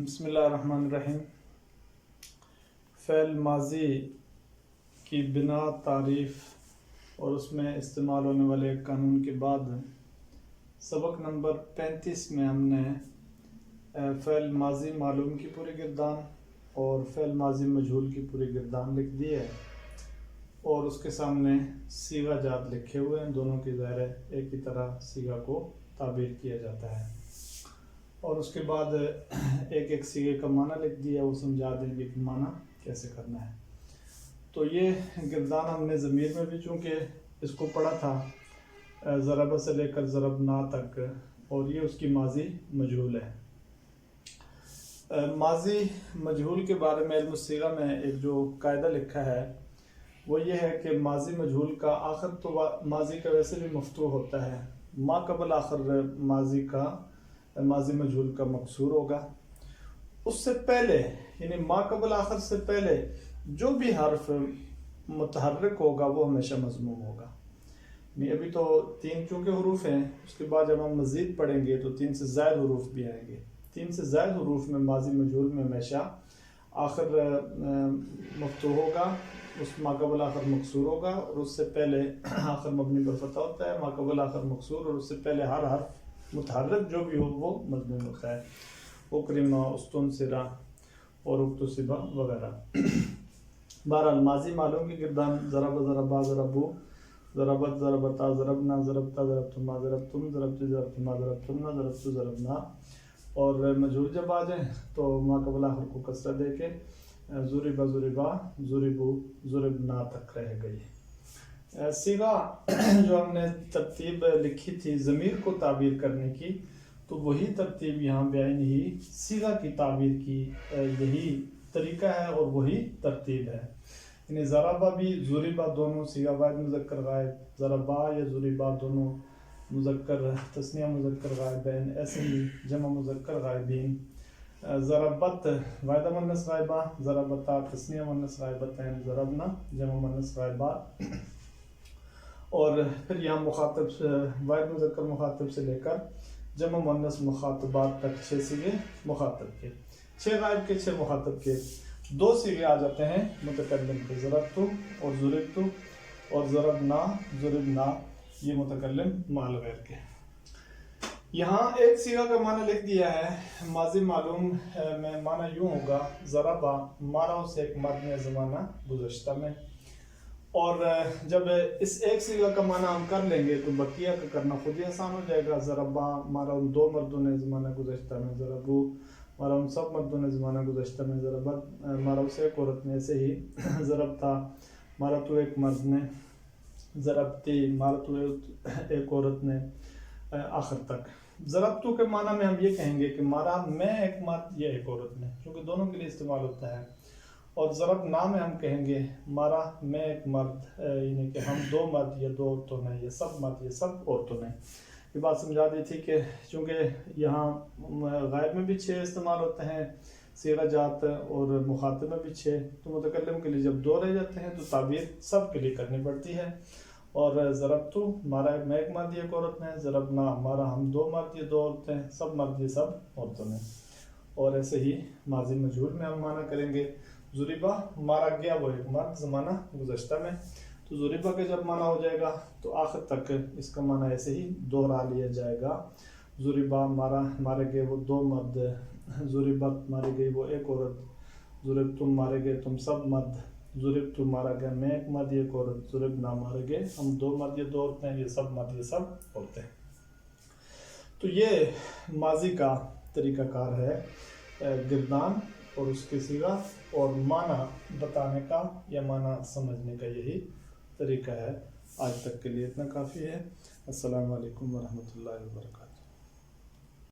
بسم اللہ الرحمن الرحیم۔ فعل ماضی کی بنا، تعریف اور اس میں استعمال ہونے والے قانون کے بعد سبق نمبر 35 میں ہم نے فعل ماضی معلوم کی پوری گردان اور فعل ماضی مجہول کی پوری گردان لکھ دی ہے اور اس کے سامنے صیغہ جات لکھے ہوئے ہیں۔ دونوں کی ظاہر ہے ایک ہی طرح صیغہ کو تعبیر کیا جاتا ہے، اور اس کے بعد ایک ایک صیغے کا معنی لکھ دیا، وہ سمجھا دیں گے کہ معنی کیسے کرنا ہے۔ تو یہ گردان ہم نے ضمیر میں بھی چونکہ اس کو پڑھا تھا ضرب سے لے کر ضربنا تک، اور یہ اس کی ماضی مجہول ہے۔ ماضی مجہول کے بارے میں علم الصیغہ میں ایک جو قاعدہ لکھا ہے وہ یہ ہے کہ ماضی مجہول کا آخر تو ماضی کا ویسے بھی مفتوح ہوتا ہے، ما قبل آخر ماضی مجہول کا مکسور ہوگا۔ اس سے پہلے یعنی ما قبل آخر سے پہلے جو بھی حرف متحرک ہوگا وہ ہمیشہ مضموم ہوگا۔ ابھی تو 3 چونکہ حروف ہیں، اس کے بعد جب ہم مزید پڑھیں گے تو 3 سے زائد حروف بھی آئیں گے۔ 3 سے زائد حروف میں ماضی مجہول میں ہمیشہ آخر مفتوح ہوگا، اس ما قبل آخر مکسور ہوگا، اور اس سے پہلے آخر مبنی پر فتح ہوتا ہے، ما قبل آخر مکسور، اور اس سے پہلے ہر حرف متحرک جو بھی ہو وہ مضموم ہوتا ہے، اکرمہ، استن سرا اور اکتسبہ وغیرہ۔ بہرحال ماضی معلوم کی گردان ضرب ضربا ضربو، ضربت ضربتا ضربنا ضربتا ضربتما ضربتم، ضربت ضربتما ضربتمنا ضربت ضربنا، اور مجہول جب آ جائیں تو ما قبل آخر کو کسرہ دے کے ضربا ضربا ضربو ضربنا تک رہ گئی۔ صیغہ جو ہم نے ترتیب لکھی تھی ضمیر کو تعبیر کرنے کی، تو وہی ترتیب یہاں بیان ہی صیغہ کی تعبیر کی یہی طریقہ ہے اور وہی ترتیب ہے۔ یعنی ضربہ بھی ضربہ دونوں صیغہ واحد مذکر غائب، ضربہ یا ضربہ دونوں مذکر تثنیہ مذکر غائبین، ایسے ہی جمع مذکر غائبین، ضربت واحدہ مؤنث غائبہ، ضربتا تثنیہ مؤنث غائبتین، ضربنا جمع مؤنث غائبات، اور پھر یہاں مخاطب واحد مذکر مخاطب سے لے کر جمع مؤنث مخاطبات تک 6 صیغے مخاطب کے، 6 غائب کے 6 مخاطب کے، 2 صیغے آ جاتے ہیں متکلم کے، ضربتو اور ضربتو، اور ضربنا ضربنا یہ متکلم مال غیر کے۔ یہاں ایک صیغہ کا معنی لکھ دیا ہے ماضی معلوم میں، معنی یوں ہوگا ضربہ مارا سے ایک ماضی زمانہ گزشتہ میں، اور جب اس ایک صیغہ کا معنی ہم کر لیں گے تو بقیہ کا کرنا خود ہی آسان ہو جائے گا۔ ضربہ مارا ان 2 مردوں نے زمانہ گزشتہ میں، ضربو مارا ان سب مردوں نے زمانہ گزشتہ میں، ضربت مارا اسے ایک عورت نے، ایسے ہی ضربتا مارا تو ایک مرد نے، ضربتی مارا تو ایک عورت نے، آخر تک۔ ضربتو کے معنی میں ہم یہ کہیں گے کہ مارا میں ایک مرد یا ایک عورت نے، کیونکہ دونوں کے لیے استعمال ہوتا ہے، اور ضربنا میں ہم کہیں گے مارا میں ایک مرد، یعنی کہ ہم 2 مرد یا 2 عورتوں نے، یہ سب مرد یا سب عورتوں نے۔ یہ بات سمجھا دی تھی کہ چونکہ یہاں غائب میں بھی 6 استعمال ہوتے ہیں صیغہ جات اور مخاطب میں بھی 6، تو متکلم کے لیے جب 2 رہ جاتے ہیں تو تعبیر سب کے لیے کرنی پڑتی ہے۔ اور ضربتو مارا میں ایک مرد یا ایک عورت نے، ضربنا مارا ہم 2 مرد یا 2 عورتیں، سب مرد یا سب عورتوں نے، اور ایسے ہی ماضی مجہول میں ہم معنی کریں گے ضربہ مارا گیا وہ ایک مرد زمانہ گزشتہ میں، تو ضربہ کا جب معنی ہو جائے گا تو آخر تک اس کا معنی ایسے ہی دوہرا لیا جائے گا۔ ضربہ مارے گئے وہ 2 مرد، ضربت ماری گئی وہ ایک عورت، ضربتم مارے گئے تم سب مرد، ضربتو مارا گیا میں ایک مرد یا ایک عورت، ضربنا مارے گئے ہم 2 مرد یا 2 عورتیں، یہ سب مرد یا سب عورتیں۔ تو یہ ماضی کا طریقہ کار ہے، گردان اور اس کی صیغہ اور معنی بتانے کا یا معنی سمجھنے کا یہی طریقہ ہے۔ آج تک کے لیے اتنا کافی ہے۔ السلام علیکم ورحمۃ اللہ وبرکاتہ۔